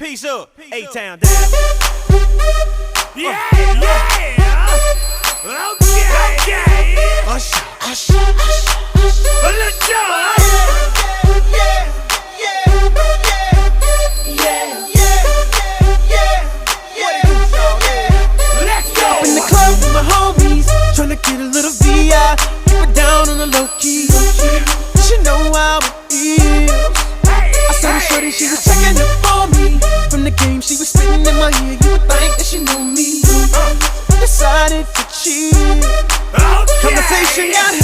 Peace up, A-Town down. Yeah, yeah. Okay. Usher, usher, Let's go. Let's go. in the club with my homies, tryna get a little VI. Keep it down on the low key. She know how it is. I saw the shorty, she was checking up on me. From the game, she was spitting in my ear. You would think that she knew me. Decided to cheat. Conversation got